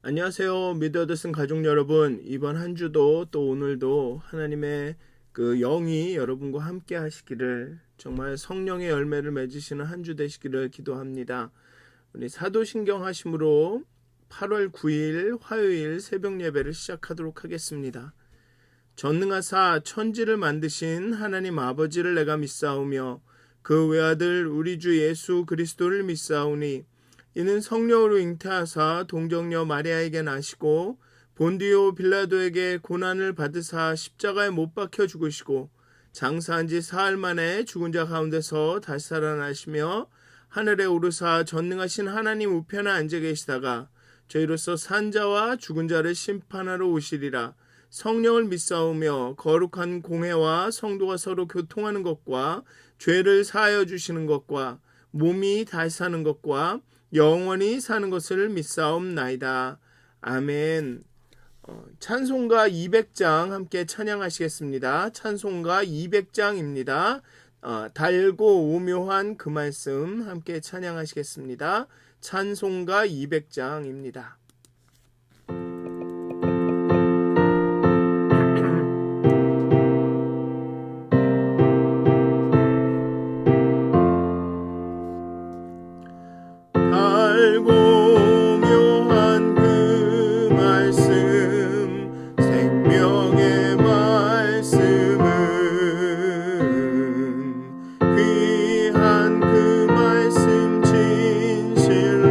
안녕하세요. 미드어드슨 가족 여러분. 이번 한 주도 또 오늘도 하나님의 그 영이 여러분과 함께 하시기를, 정말 성령의 열매를 맺으시는 한 주 되시기를 기도합니다. 우리 사도신경 하심으로 8월 9일 화요일 새벽 예배를 시작하도록 하겠습니다. 전능하사 천지를 만드신 하나님 아버지를 내가 믿사오며 그 외아들 우리 주 예수 그리스도를 믿사오니 이는 성령으로 잉태하사 동정녀 마리아에게 나시고 본디오 빌라도에게 고난을 받으사 십자가에 못 박혀 죽으시고 장사한 지 사흘 만에 죽은 자 가운데서 다시 살아나시며 하늘에 오르사 전능하신 하나님 우편에 앉아 계시다가 저희로서 산 자와 죽은 자를 심판하러 오시리라. 성령을 믿사오며 거룩한 공회와 성도가 서로 교통하는 것과 죄를 사하여 주시는 것과 몸이 다시 사는 것과 영원히 사는 것을 믿사옵나이다. 아멘. 찬송가 200장 함께 찬양하시겠습니다. 찬송가 200장입니다. 달고 오묘한 그 말씀 함께 찬양하시겠습니다. 찬송가 200장입니다. 달고 묘한 그 말씀, 생명의 말씀은 귀한 그 말씀 진실로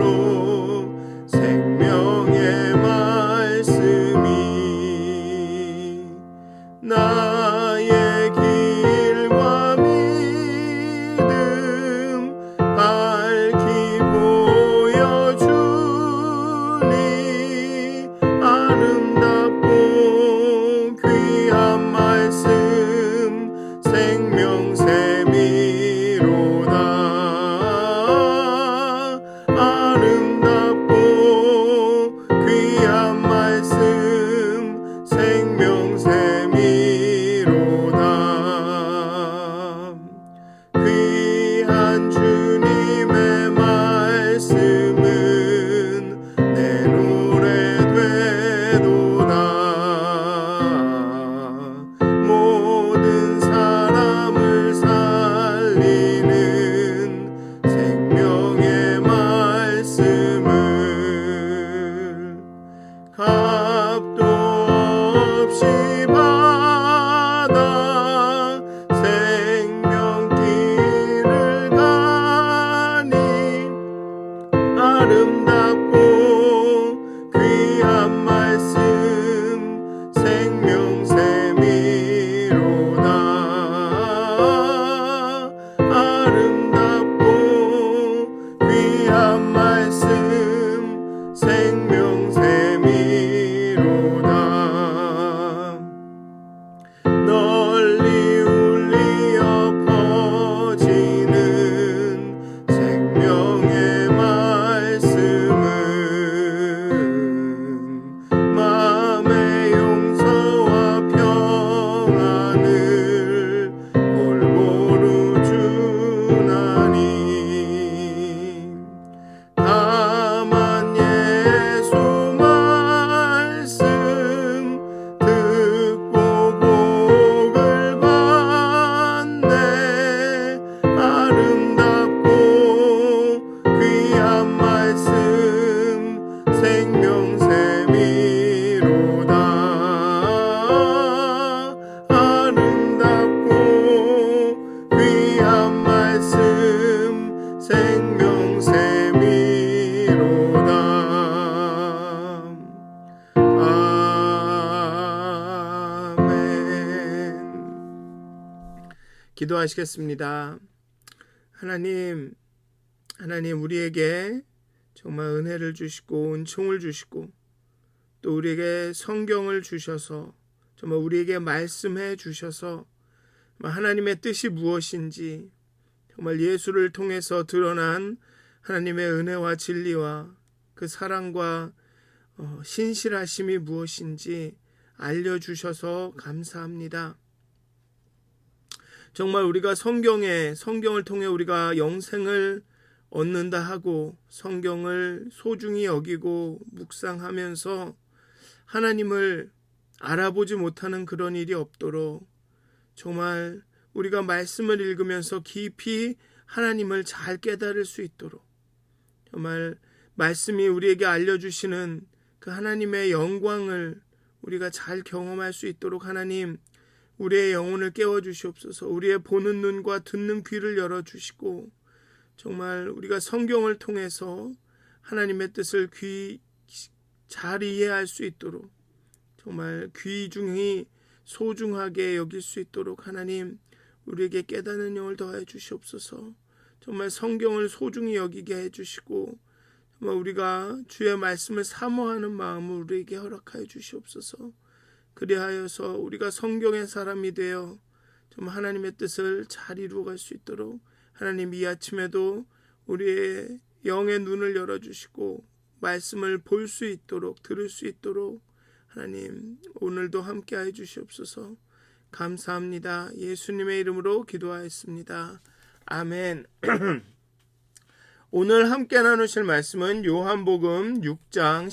생명의 말씀이 나의 길과 믿음 밝히 보여주니 아름답고 귀한 말씀 생명샘이로다. 아름답고 귀한 말씀 생명샘이로다. 귀한 주님의 말씀은 내 노래 되도다. 모든 사람을 살리는 생명의 말씀을 값도 없이 받아 생명길을 가니 아름답고 귀한 말씀 생명샘이로다. 아름답고 귀한 말씀 생명샘이로다. 널리 울리어 퍼지는 생명의 말씀은 마음의 용서와 평안을 골고루 주나니 다만 예수 말씀 듣고 복을 받네. 아름답고 귀한 말씀 생명샘이로다. 아름답고 귀한 말씀 생명샘이로다. 아멘. 기도하시겠습니다. 하나님 우리에게 정말 은혜를 주시고 은총을 주시고 또 우리에게 성경을 주셔서 정말 우리에게 말씀해 주셔서 하나님의 뜻이 무엇인지, 정말 예수를 통해서 드러난 하나님의 은혜와 진리와 그 사랑과 신실하심이 무엇인지 알려주셔서 감사합니다. 정말 우리가 성경을 통해 우리가 영생을 얻는다 하고 성경을 소중히 여기고 묵상하면서 하나님을 알아보지 못하는 그런 일이 없도록 정말 우리가 말씀을 읽으면서 깊이 하나님을 잘 깨달을 수 있도록 정말 말씀이 우리에게 알려주시는 그 하나님의 영광을 우리가 잘 경험할 수 있도록 하나님 우리의 영혼을 깨워주시옵소서. 우리의 보는 눈과 듣는 귀를 열어주시고 정말 우리가 성경을 통해서 하나님의 뜻을 잘 이해할 수 있도록 정말 귀중히 소중하게 여길 수 있도록 하나님 우리에게 깨닫는 영을 더해 주시옵소서. 정말 성경을 소중히 여기게 해주시고 정말 우리가 주의 말씀을 사모하는 마음을 우리에게 허락하여 주시옵소서. 그리하여서 우리가 성경의 사람이 되어 정말 하나님의 뜻을 잘 이루어갈 수 있도록 하나님 이 아침에도 우리의 영의 눈을 열어주시고 말씀을 볼 수 있도록 들을 수 있도록 하나님 오늘도 함께해 주시옵소서. 감사합니다. 예수님의 이름으로 기도하였습니다. 아멘. 오늘 함께 나누실 말씀은 요한복음 6장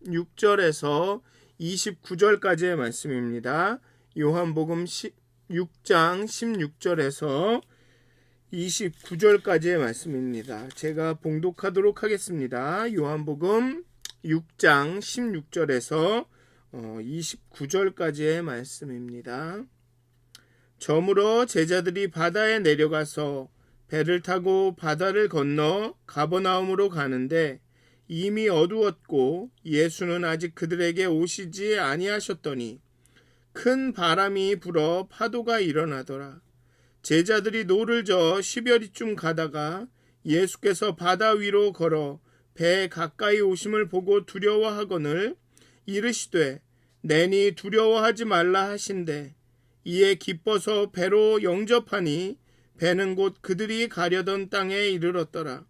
16절에서 29절까지의 말씀입니다. 요한복음 6장 16절에서 29절까지의 말씀입니다. 제가 봉독하도록 하겠습니다. 요한복음 6장 16절에서 29절까지의 말씀입니다. 저물어 제자들이 바다에 내려가서 배를 타고 바다를 건너 가버나움으로 가는데 이미 어두웠고 예수는 아직 그들에게 오시지 아니하셨더니 큰 바람이 불어 파도가 일어나더라. 제자들이 노를 저어 시별이쯤 가다가 예수께서 바다 위로 걸어 배 가까이 오심을 보고 두려워하거늘 이르시되 내니 두려워하지 말라 하신대 이에 기뻐서 배로 영접하니 배는 곧 그들이 가려던 땅에 이르렀더라.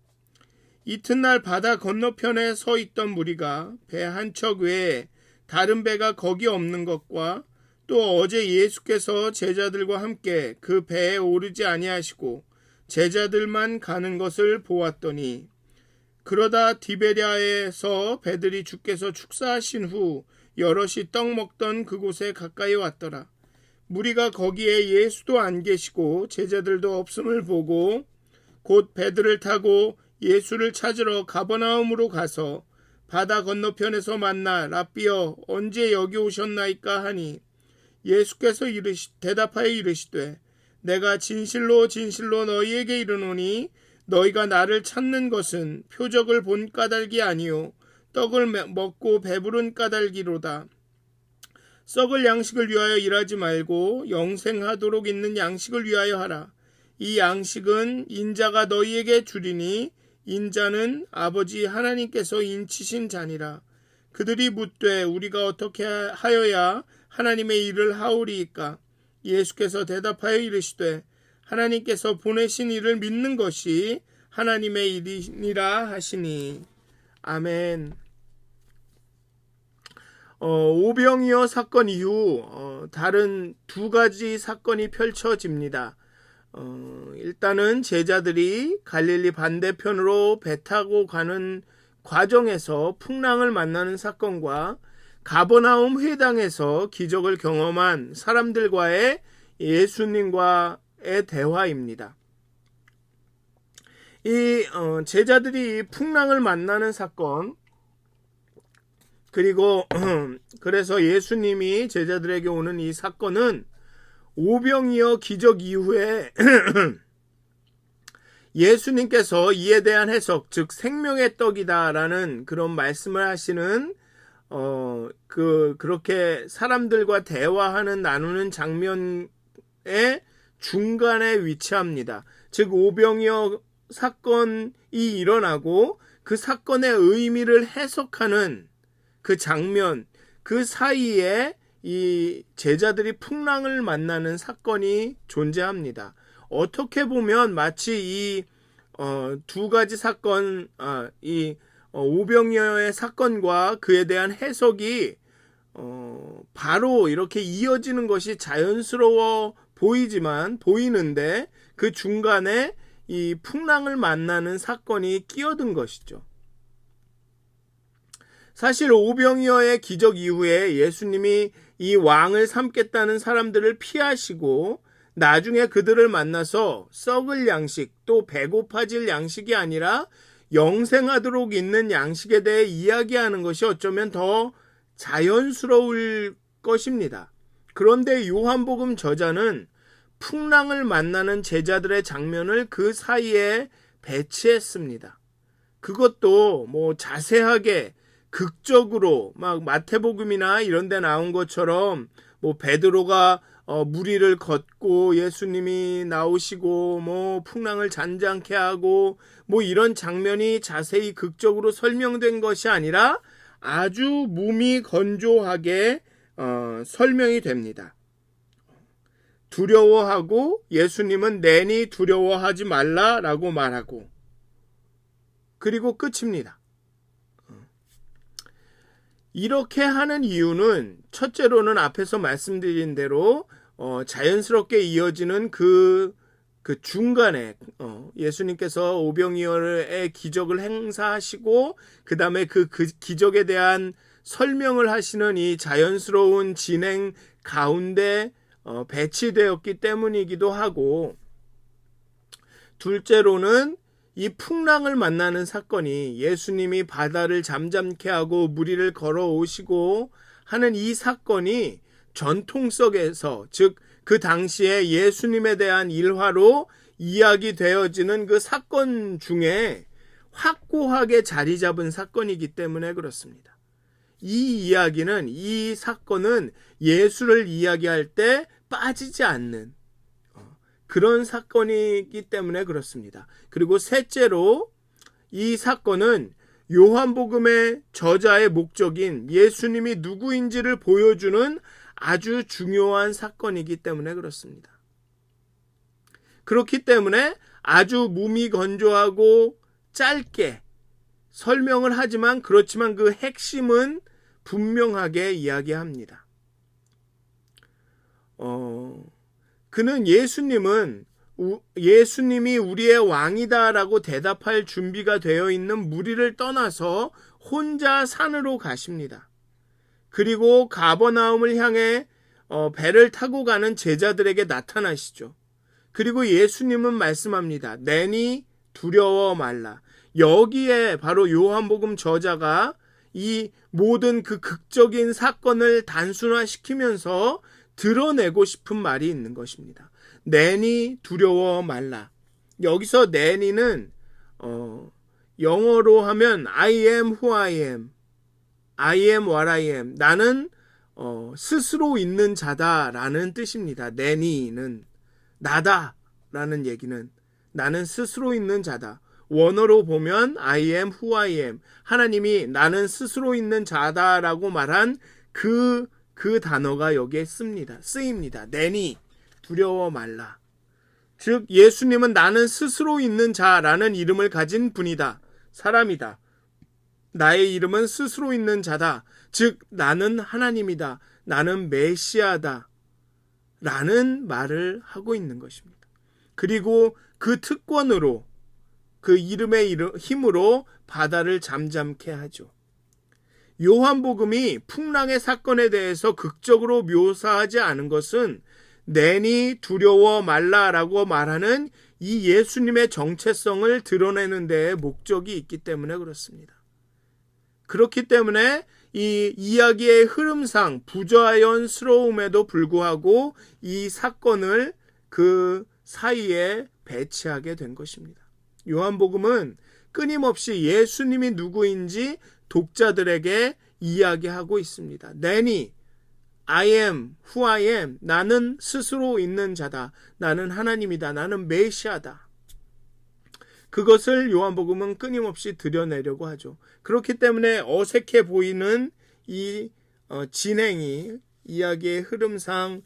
이튿날 바다 건너편에 서 있던 무리가 배 한 척 외에 다른 배가 거기 없는 것과 또 어제 예수께서 제자들과 함께 그 배에 오르지 아니하시고 제자들만 가는 것을 보았더니 그러다 디베랴에서 배들이 주께서 축사하신 후 여럿이 떡 먹던 그곳에 가까이 왔더라. 무리가 거기에 예수도 안 계시고 제자들도 없음을 보고 곧 배들을 타고 예수를 찾으러 가버나움으로 가서 바다 건너편에서 만나 랍비여 언제 여기 오셨나이까 하니 예수께서 대답하여 이르시되 내가 진실로 진실로 너희에게 이르노니 너희가 나를 찾는 것은 표적을 본 까닭이 아니요 떡을 먹고 배부른 까닭이로다. 썩을 양식을 위하여 일하지 말고 영생하도록 있는 양식을 위하여 하라. 이 양식은 인자가 너희에게 주리니 인자는 아버지 하나님께서 인치신 자니라. 그들이 묻되 우리가 어떻게 하여야 하나님의 일을 하오리이까? 예수께서 대답하여 이르시되 하나님께서 보내신 일을 믿는 것이 하나님의 일이니라 하시니. 아멘. 오병이어 사건 이후 다른 두 가지 사건이 펼쳐집니다. 일단은 제자들이 갈릴리 반대편으로 배 타고 가는 과정에서 풍랑을 만나는 사건과 가버나움 회당에서 기적을 경험한 사람들과의 예수님과의 대화입니다. 이 제자들이 풍랑을 만나는 사건 그리고 그래서 예수님이 제자들에게 오는 이 사건은 오병이어 기적 이후에 예수님께서 이에 대한 해석, 즉 생명의 떡이다라는 그런 말씀을 하시는 그렇게 사람들과 대화하는 나누는 장면의 중간에 위치합니다. 즉 오병이어 사건이 일어나고 그 사건의 의미를 해석하는 그 장면, 그 사이에 이 제자들이 풍랑을 만나는 사건이 존재합니다. 어떻게 보면 마치 이 두 가지 사건, 이 오병이어의 사건과 그에 대한 해석이 바로 이렇게 이어지는 것이 자연스러워 보이는데 그 중간에 이 풍랑을 만나는 사건이 끼어든 것이죠. 사실 오병이어의 기적 이후에 예수님이 이 왕을 삼겠다는 사람들을 피하시고 나중에 그들을 만나서 썩을 양식, 또 배고파질 양식이 아니라 영생하도록 있는 양식에 대해 이야기하는 것이 어쩌면 더 자연스러울 것입니다. 그런데 요한복음 저자는 풍랑을 만나는 제자들의 장면을 그 사이에 배치했습니다. 그것도 자세하게 극적으로 막 마태복음이나 이런 데 나온 것처럼 베드로가 무리를 걷고 예수님이 나오시고 풍랑을 잔잔케 하고 이런 장면이 자세히 극적으로 설명된 것이 아니라 아주 무미건조하게 설명이 됩니다. 두려워하고 예수님은 내니 두려워하지 말라라고 말하고 그리고 끝입니다. 이렇게 하는 이유는 첫째로는 앞에서 말씀드린 대로 자연스럽게 이어지는 그 중간에 예수님께서 오병이어의 기적을 행사하시고 그 다음에 그 기적에 대한 설명을 하시는 이 자연스러운 진행 가운데 배치되었기 때문이기도 하고, 둘째로는 이 풍랑을 만나는 사건이 예수님이 바다를 잠잠케 하고 무리를 걸어오시고 하는 이 사건이 전통 속에서, 즉 그 당시에 예수님에 대한 일화로 이야기되어지는 그 사건 중에 확고하게 자리 잡은 사건이기 때문에 그렇습니다. 이 사건은 예수를 이야기할 때 빠지지 않는 그런 사건이기 때문에 그렇습니다. 그리고 셋째로 이 사건은 요한복음의 저자의 목적인 예수님이 누구인지를 보여주는 아주 중요한 사건이기 때문에 그렇습니다. 그렇기 때문에 아주 무미건조하고 짧게 설명을 하지만 그렇지만 그 핵심은 분명하게 이야기합니다. 그는 예수님이 우리의 왕이다라고 대답할 준비가 되어 있는 무리를 떠나서 혼자 산으로 가십니다. 그리고 가버나움을 향해 배를 타고 가는 제자들에게 나타나시죠. 그리고 예수님은 말씀합니다. 내니 두려워 말라. 여기에 바로 요한복음 저자가 이 모든 그 극적인 사건을 단순화시키면서 드러내고 싶은 말이 있는 것입니다. 내니 두려워 말라. 여기서 내니는 영어로 하면 I am who I am, I am what I am. 나는 스스로 있는 자다라는 뜻입니다. 내니는 나다라는 얘기는 나는 스스로 있는 자다. 원어로 보면 I am who I am. 하나님이 나는 스스로 있는 자다라고 말한 그 단어가 여기에 쓰입니다. 내니 두려워 말라. 즉 예수님은 나는 스스로 있는 자라는 이름을 가진 분이다. 사람이다. 나의 이름은 스스로 있는 자다. 즉 나는 하나님이다. 나는 메시아다. 라는 말을 하고 있는 것입니다. 그리고 그 특권으로 그 이름의 힘으로 바다를 잠잠케 하죠. 요한복음이 풍랑의 사건에 대해서 극적으로 묘사하지 않은 것은 내니 두려워 말라라고 말하는 이 예수님의 정체성을 드러내는 데에 목적이 있기 때문에 그렇습니다. 그렇기 때문에 이 이야기의 흐름상 부자연스러움에도 불구하고 이 사건을 그 사이에 배치하게 된 것입니다. 요한복음은 끊임없이 예수님이 누구인지 독자들에게 이야기하고 있습니다. 내니 I am who I am. 나는 스스로 있는 자다. 나는 하나님이다. 나는 메시아다. 그것을 요한복음은 끊임없이 드러내려고 하죠. 그렇기 때문에 어색해 보이는 이 진행이 이야기의 흐름상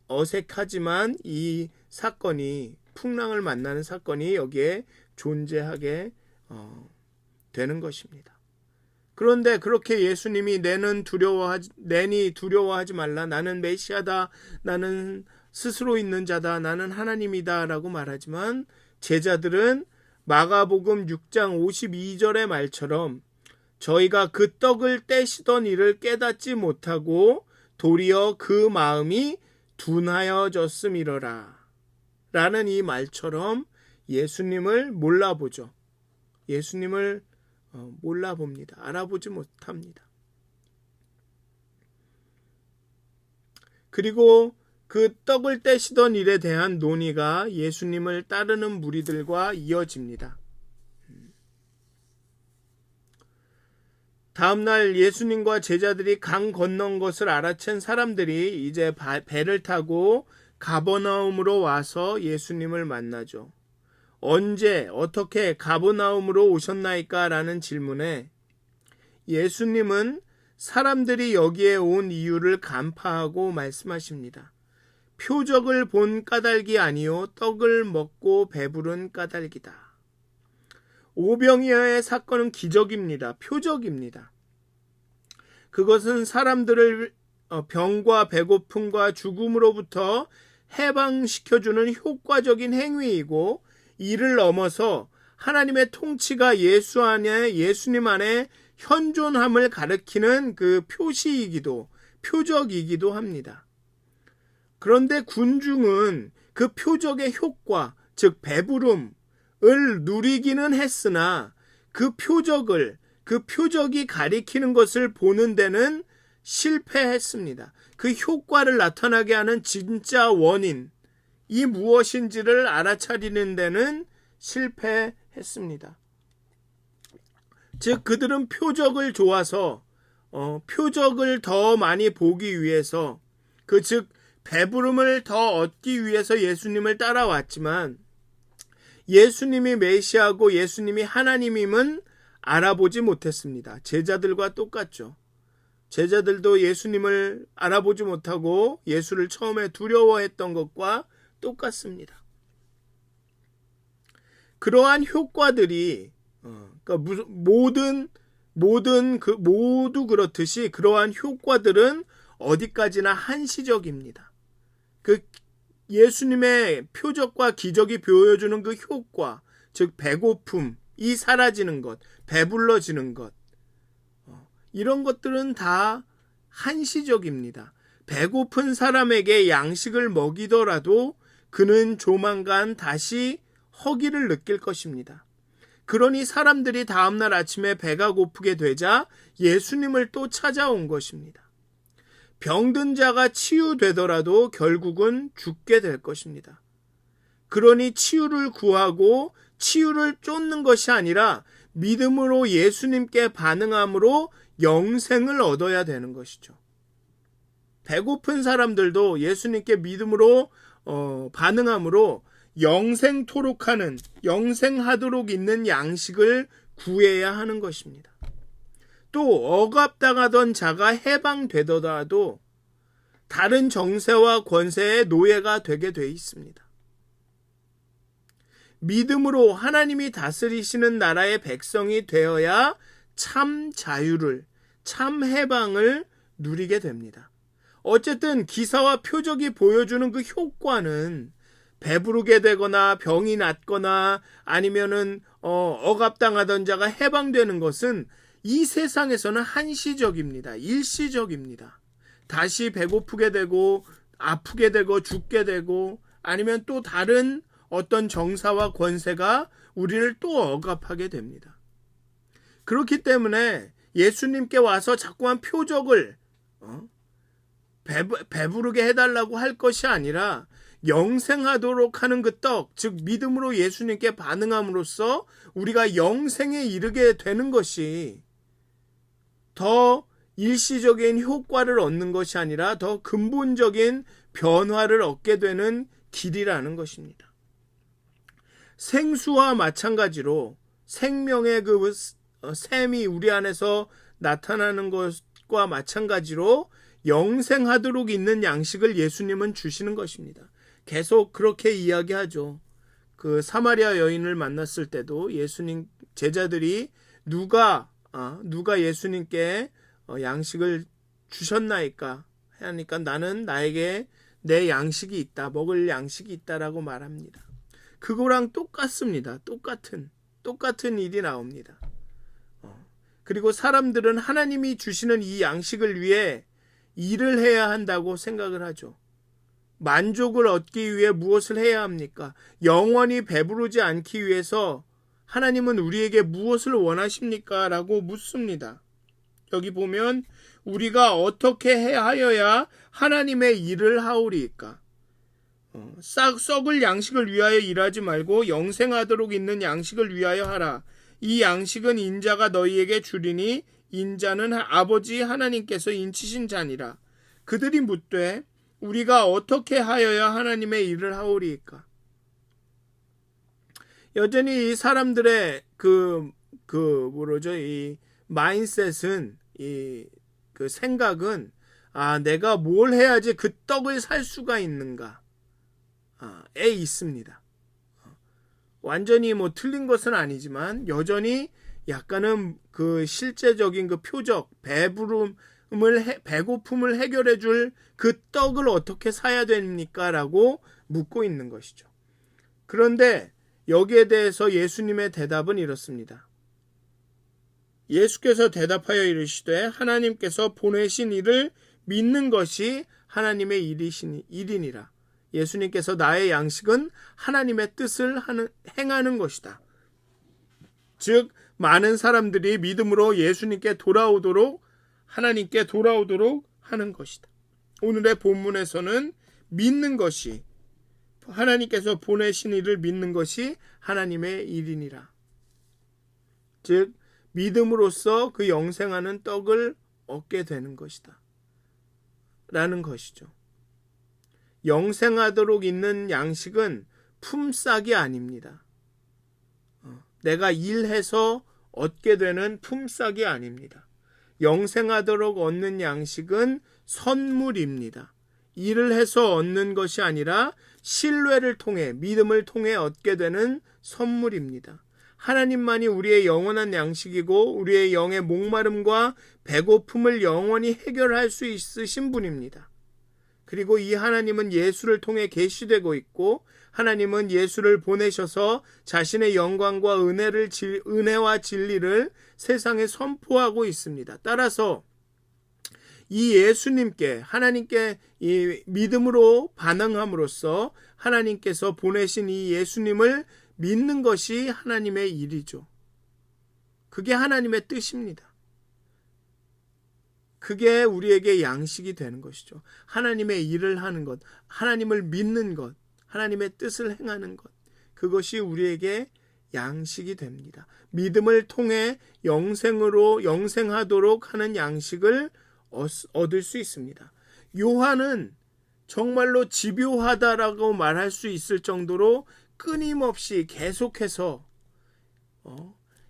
어색하지만 이 사건이 풍랑을 만나는 사건이 여기에 존재하게 되는 것입니다. 그런데 그렇게 예수님이 내니 두려워하지 말라. 나는 메시아다. 나는 스스로 있는 자다. 나는 하나님이다. 라고 말하지만 제자들은 마가복음 6장 52절의 말처럼 저희가 그 떡을 떼시던 일을 깨닫지 못하고 도리어 그 마음이 둔하여졌음이러라 라는 이 말처럼 예수님을 몰라보죠. 예수님을 몰라봅니다. 알아보지 못합니다. 그리고 그 떡을 떼시던 일에 대한 논의가 예수님을 따르는 무리들과 이어집니다. 다음날 예수님과 제자들이 강 건넌 것을 알아챈 사람들이 이제 배를 타고 가버나움으로 와서 예수님을 만나죠. 언제 어떻게 가버나움으로 오셨나이까? 라는 질문에 예수님은 사람들이 여기에 온 이유를 간파하고 말씀하십니다. 표적을 본 까닭이 아니요 떡을 먹고 배부른 까닭이다. 오병이어의 사건은 기적입니다. 표적입니다. 그것은 사람들을 병과 배고픔과 죽음으로부터 해방시켜주는 효과적인 행위이고 이를 넘어서 하나님의 통치가 예수님 안에 현존함을 가리키는 그 표적이기도 합니다. 그런데 군중은 그 표적의 효과, 즉 배부름을 누리기는 했으나 그 표적이 가리키는 것을 보는 데는 실패했습니다. 그 효과를 나타나게 하는 진짜 원인이 무엇인지를 알아차리는 데는 실패했습니다. 즉 그들은 표적을 좋아서 표적을 더 많이 보기 위해서 즉 배부름을 더 얻기 위해서 예수님을 따라왔지만 예수님이 메시아고 예수님이 하나님임은 알아보지 못했습니다. 제자들과 똑같죠. 제자들도 예수님을 알아보지 못하고 예수를 처음에 두려워했던 것과 똑같습니다. 그러한 효과들이 그러니까 모두 그렇듯이 그러한 효과들은 어디까지나 한시적입니다. 그 예수님의 표적과 기적이 보여주는 그 효과, 즉 배고픔이 사라지는 것, 배불러지는 것, 이런 것들은 다 한시적입니다. 배고픈 사람에게 양식을 먹이더라도 그는 조만간 다시 허기를 느낄 것입니다. 그러니 사람들이 다음날 아침에 배가 고프게 되자 예수님을 또 찾아온 것입니다. 병든 자가 치유되더라도 결국은 죽게 될 것입니다. 그러니 치유를 구하고 치유를 쫓는 것이 아니라 믿음으로 예수님께 반응함으로 영생을 얻어야 되는 것이죠. 배고픈 사람들도 예수님께 믿음으로 반응함으로 영생하도록 있는 양식을 구해야 하는 것입니다. 또 억압당하던 자가 해방되더라도 다른 정세와 권세의 노예가 되게 돼 있습니다. 믿음으로 하나님이 다스리시는 나라의 백성이 되어야 참 자유를, 참 해방을 누리게 됩니다. 어쨌든 기사와 표적이 보여주는 그 효과는 배부르게 되거나 병이 낫거나 아니면은 억압당하던 자가 해방되는 것은 이 세상에서는 한시적입니다. 일시적입니다. 다시 배고프게 되고 아프게 되고 죽게 되고 아니면 또 다른 어떤 정사와 권세가 우리를 또 억압하게 됩니다. 그렇기 때문에 예수님께 와서 자꾸만 표적을 배부르게 해달라고 할 것이 아니라 영생하도록 하는 그 떡, 즉 믿음으로 예수님께 반응함으로써 우리가 영생에 이르게 되는 것이 더 일시적인 효과를 얻는 것이 아니라 더 근본적인 변화를 얻게 되는 길이라는 것입니다. 생수와 마찬가지로 생명의 그 샘이 우리 안에서 나타나는 것과 마찬가지로 영생하도록 있는 양식을 예수님은 주시는 것입니다. 계속 그렇게 이야기하죠. 그 사마리아 여인을 만났을 때도 예수님 제자들이 누가 예수님께 양식을 주셨나이까 하니까 나에게 내 양식이 있다, 먹을 양식이 있다라고 말합니다. 그거랑 똑같습니다. 똑같은 일이 나옵니다. 그리고 사람들은 하나님이 주시는 이 양식을 위해 일을 해야 한다고 생각을 하죠. 만족을 얻기 위해 무엇을 해야 합니까? 영원히 배부르지 않기 위해서 하나님은 우리에게 무엇을 원하십니까? 라고 묻습니다. 여기 보면 우리가 어떻게 하여야 하나님의 일을 하오리까? 썩을 양식을 위하여 일하지 말고 영생하도록 있는 양식을 위하여 하라. 이 양식은 인자가 너희에게 주리니 인자는 아버지 하나님께서 인치신 자니라. 그들이 묻되 우리가 어떻게 하여야 하나님의 일을 하오리까? 여전히 이 사람들의 이 마인셋은, 그 생각은, 내가 뭘 해야지 그 떡을 살 수가 있는가? 에 있습니다. 완전히 틀린 것은 아니지만 여전히 약간은 그 실제적인 그 표적, 배고픔을 해결해 줄 그 떡을 어떻게 사야 됩니까? 라고 묻고 있는 것이죠. 그런데 여기에 대해서 예수님의 대답은 이렇습니다. 예수께서 대답하여 이르시되 하나님께서 보내신 이를 믿는 것이 하나님의 일이니라. 예수님께서 나의 양식은 하나님의 뜻을 행하는 것이다. 즉 많은 사람들이 믿음으로 예수님께 하나님께 돌아오도록 하는 것이다. 오늘의 본문에서는 믿는 것이, 하나님께서 보내신 이를 믿는 것이 하나님의 일이니라. 즉 믿음으로써 그 영생하는 떡을 얻게 되는 것이다 라는 것이죠. 영생하도록 있는 양식은 품삯이 아닙니다. 내가 일해서 얻게 되는 품삯이 아닙니다. 영생하도록 얻는 양식은 선물입니다. 일을 해서 얻는 것이 아니라 신뢰를 통해, 믿음을 통해 얻게 되는 선물입니다. 하나님만이 우리의 영원한 양식이고 우리의 영의 목마름과 배고픔을 영원히 해결할 수 있으신 분입니다. 그리고 이 하나님은 예수를 통해 계시되고 있고, 하나님은 예수를 보내셔서 자신의 영광과 은혜와 진리를 세상에 선포하고 있습니다. 따라서 이 예수님께, 하나님께 이 믿음으로 반응함으로써 하나님께서 보내신 이 예수님을 믿는 것이 하나님의 일이죠. 그게 하나님의 뜻입니다. 그게 우리에게 양식이 되는 것이죠. 하나님의 일을 하는 것, 하나님을 믿는 것, 하나님의 뜻을 행하는 것, 그것이 우리에게 양식이 됩니다. 믿음을 통해 영생하도록 하는 양식을 얻을 수 있습니다. 요한은 정말로 집요하다라고 말할 수 있을 정도로 끊임없이 계속해서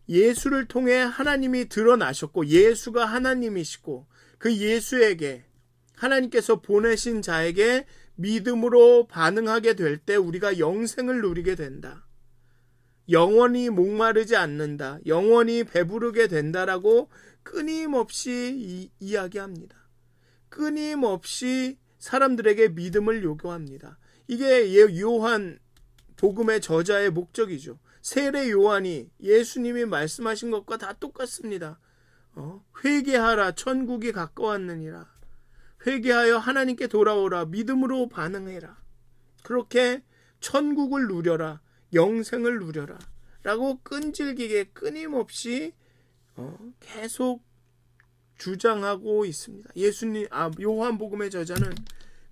예수를 통해 하나님이 드러나셨고, 예수가 하나님이시고, 그 예수에게, 하나님께서 보내신 자에게 믿음으로 반응하게 될 때 우리가 영생을 누리게 된다. 영원히 목마르지 않는다. 영원히 배부르게 된다라고 끊임없이 이야기합니다. 끊임없이 사람들에게 믿음을 요구합니다. 이게 요한 복음의 저자의 목적이죠. 세례 요한이 예수님이 말씀하신 것과 다 똑같습니다. 회개하라, 천국이 가까웠느니라. 회개하여 하나님께 돌아오라, 믿음으로 반응해라. 그렇게 천국을 누려라, 영생을 누려라 라고 끈질기게 끊임없이 계속 주장하고 있습니다. 요한복음의 저자는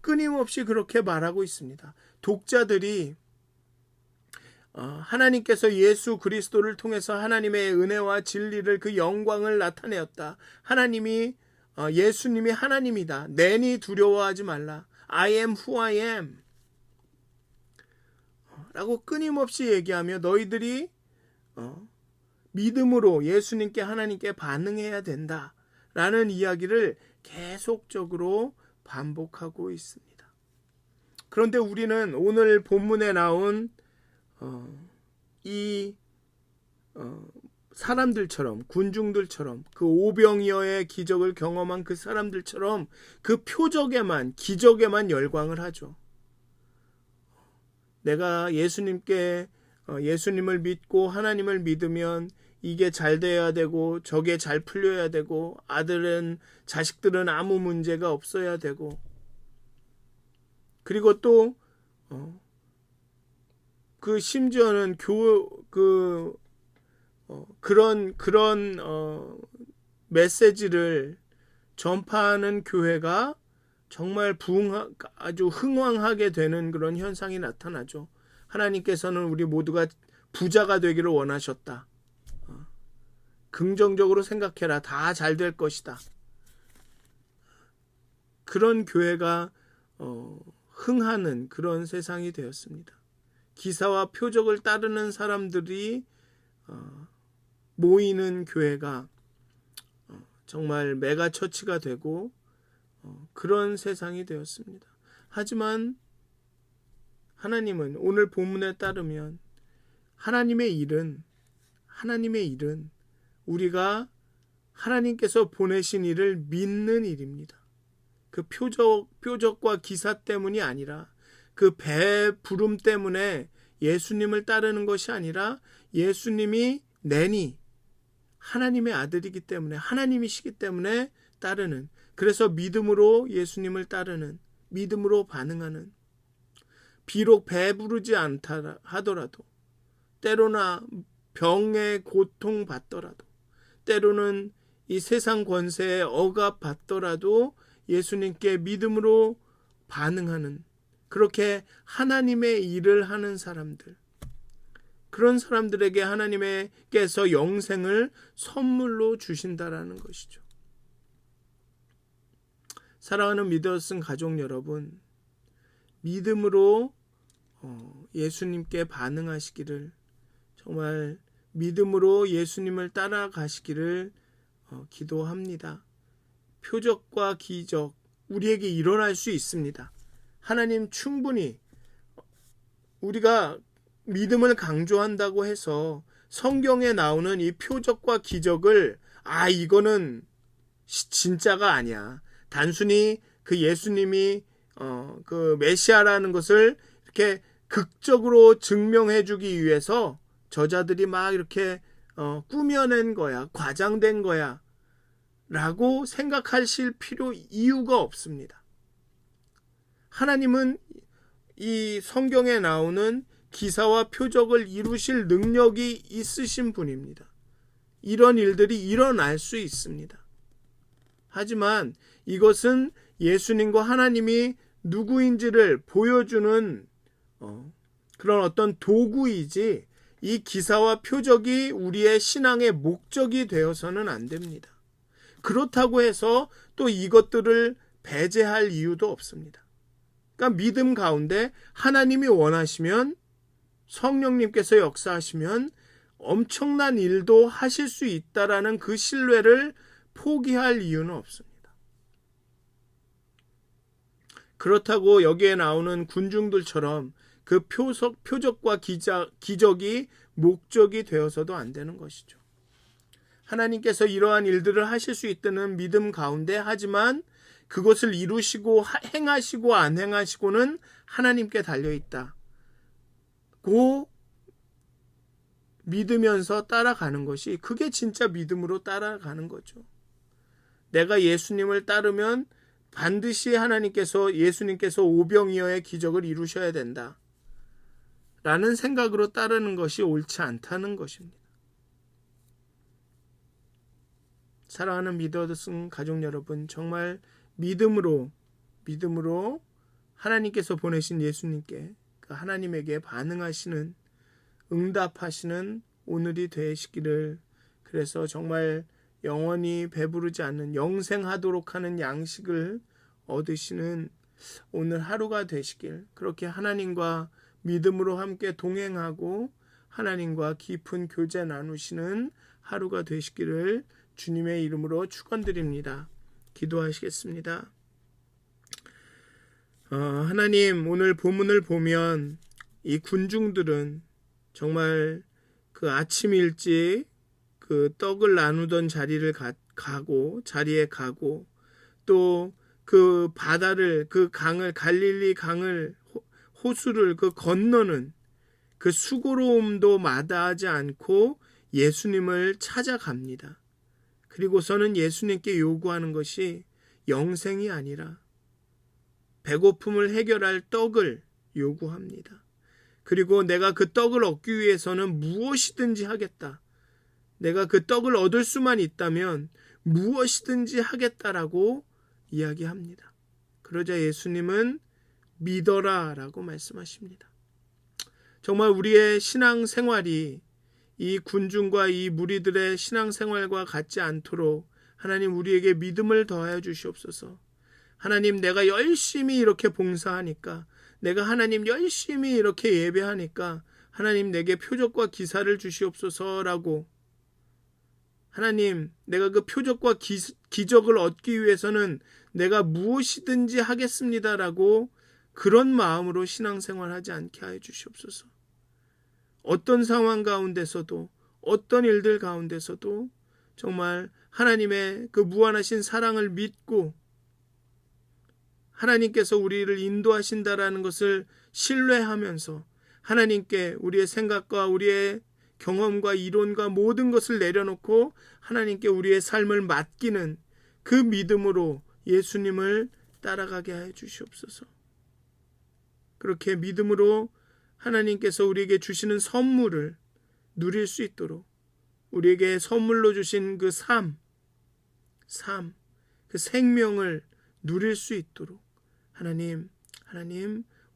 끊임없이 그렇게 말하고 있습니다. 독자들이 하나님께서 예수 그리스도를 통해서 하나님의 은혜와 진리를, 그 영광을 나타내었다. 예수님이 하나님이다. 내니 두려워하지 말라. I am who I am. 라고 끊임없이 얘기하며 너희들이 믿음으로 예수님께, 하나님께 반응해야 된다 라는 이야기를 계속적으로 반복하고 있습니다. 그런데 우리는 오늘 본문에 나온 사람들처럼, 군중들처럼, 그 오병이어의 기적을 경험한 그 사람들처럼 그 표적에만, 기적에만 열광을 하죠. 내가 예수님을 믿고 하나님을 믿으면 이게 잘 돼야 되고 저게 잘 풀려야 되고 자식들은 아무 문제가 없어야 되고 그리고 또 심지어는 그런 메시지를 전파하는 교회가 정말 아주 흥왕하게 되는 그런 현상이 나타나죠. 하나님께서는 우리 모두가 부자가 되기를 원하셨다. 긍정적으로 생각해라. 다 잘 될 것이다. 그런 교회가 흥하는 그런 세상이 되었습니다. 기사와 표적을 따르는 사람들이 모이는 교회가 정말 메가처치가 되고 그런 세상이 되었습니다. 하지만 하나님은 오늘 본문에 따르면 하나님의 일은 우리가 하나님께서 보내신 일을 믿는 일입니다. 그 표적과 기사 때문이 아니라 그 배부름 때문에 예수님을 따르는 것이 아니라 예수님이 하나님의 아들이기 때문에 하나님이시기 때문에 따르는, 그래서 믿음으로 예수님을 따르는, 믿음으로 반응하는, 비록 배부르지 않다 하더라도 때로나 병에 고통받더라도 때로는 이 세상 권세에 억압받더라도 예수님께 믿음으로 반응하는, 그렇게 하나님의 일을 하는 사람들, 그런 사람들에게 하나님께서 영생을 선물로 주신다라는 것이죠. 사랑하는 믿었은 가족 여러분, 믿음으로 예수님께 반응하시기를, 정말 믿음으로 예수님을 따라가시기를 기도합니다. 표적과 기적 우리에게 일어날 수 있습니다. 하나님 충분히, 우리가 믿음을 강조한다고 해서 성경에 나오는 이 표적과 기적을 이거는 진짜가 아니야, 단순히 그 예수님이 그 메시아라는 것을 이렇게 극적으로 증명해 주기 위해서 저자들이 막 이렇게 꾸며낸 거야, 과장된 거야 라고 생각하실 이유가 없습니다. 하나님은 이 성경에 나오는 기사와 표적을 이루실 능력이 있으신 분입니다. 이런 일들이 일어날 수 있습니다. 하지만 이것은 예수님과 하나님이 누구인지를 보여주는 그런 어떤 도구이지, 이 기사와 표적이 우리의 신앙의 목적이 되어서는 안 됩니다. 그렇다고 해서 또 이것들을 배제할 이유도 없습니다. 그러니까 믿음 가운데 하나님이 원하시면, 성령님께서 역사하시면 엄청난 일도 하실 수 있다라는 그 신뢰를 포기할 이유는 없습니다. 그렇다고 여기에 나오는 군중들처럼 그 표적과 기적이 목적이 되어서도 안 되는 것이죠. 하나님께서 이러한 일들을 하실 수 있다는 믿음 가운데, 하지만 그것을 이루시고 행하시고 안 행하시고는 하나님께 달려있다 고 믿으면서 따라가는 것이, 그게 진짜 믿음으로 따라가는 거죠. 내가 예수님을 따르면 반드시 예수님께서 오병이어의 기적을 이루셔야 된다 라는 생각으로 따르는 것이 옳지 않다는 것입니다. 사랑하는 믿었은 가족 여러분, 정말 믿음으로 하나님께서 보내신 예수님께, 하나님에게 반응하시는, 응답하시는 오늘이 되시기를, 그래서 정말 영원히 배부르지 않는, 영생하도록 하는 양식을 얻으시는 오늘 하루가 되시길, 그렇게 하나님과 믿음으로 함께 동행하고 하나님과 깊은 교제 나누시는 하루가 되시기를 주님의 이름으로 축원드립니다. 기도하시겠습니다. 하나님, 오늘 본문을 보면 이 군중들은 정말 그 아침 일찍 그 떡을 나누던 자리에 가고 또 그 바다를, 그 강을, 갈릴리 강을 호수를 건너는 그 수고로움도 마다하지 않고 예수님을 찾아갑니다. 그리고서는 예수님께 요구하는 것이 영생이 아니라 배고픔을 해결할 떡을 요구합니다. 그리고 내가 그 떡을 얻기 위해서는 무엇이든지 하겠다. 내가 그 떡을 얻을 수만 있다면 무엇이든지 하겠다라고 이야기합니다. 그러자 예수님은 믿어라 라고 말씀하십니다. 정말 우리의 신앙생활이 이 군중과 이 무리들의 신앙생활과 같지 않도록 하나님 우리에게 믿음을 더하여 주시옵소서. 하나님, 내가 열심히 이렇게 봉사하니까, 내가 하나님 열심히 이렇게 예배하니까 하나님 내게 표적과 기사를 주시옵소서라고, 하나님 내가 그 표적과 기적을 얻기 위해서는 내가 무엇이든지 하겠습니다라고 그런 마음으로 신앙생활하지 않게 하여 주시옵소서. 어떤 상황 가운데서도, 어떤 일들 가운데서도 정말 하나님의 그 무한하신 사랑을 믿고 하나님께서 우리를 인도하신다라는 것을 신뢰하면서 하나님께 우리의 생각과 우리의 경험과 이론과 모든 것을 내려놓고 하나님께 우리의 삶을 맡기는 그 믿음으로 예수님을 따라가게 하여 주시옵소서. 그렇게 믿음으로 하나님께서 우리에게 주시는 선물을 누릴 수 있도록, 우리에게 선물로 주신 그 삶, 그 생명을 누릴 수 있도록 하나님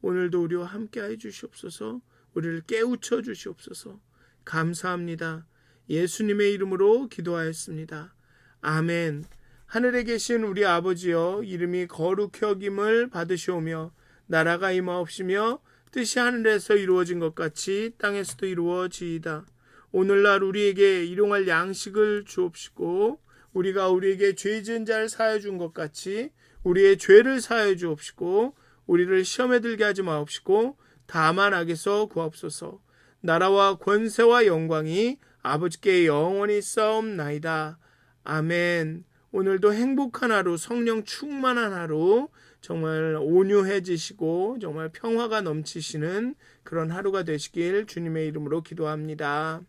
오늘도 우리와 함께 하여 주시옵소서. 우리를 깨우쳐 주시옵소서. 감사합니다. 예수님의 이름으로 기도하였습니다. 아멘. 하늘에 계신 우리 아버지여, 이름이 거룩히 여김을 받으시오며 나라가 임하옵시며 뜻이 하늘에서 이루어진 것 같이 땅에서도 이루어지이다. 오늘날 우리에게 일용할 양식을 주옵시고 우리가 우리에게 죄 지은 자를 사하여 준 것 같이 우리의 죄를 사하여 주옵시고 우리를 시험에 들게 하지 마옵시고 다만 악에서 구하옵소서. 나라와 권세와 영광이 아버지께 영원히 싸움나이다. 아멘. 오늘도 행복한 하루, 성령 충만한 하루, 정말 온유해지시고 정말 평화가 넘치시는 그런 하루가 되시길 주님의 이름으로 기도합니다.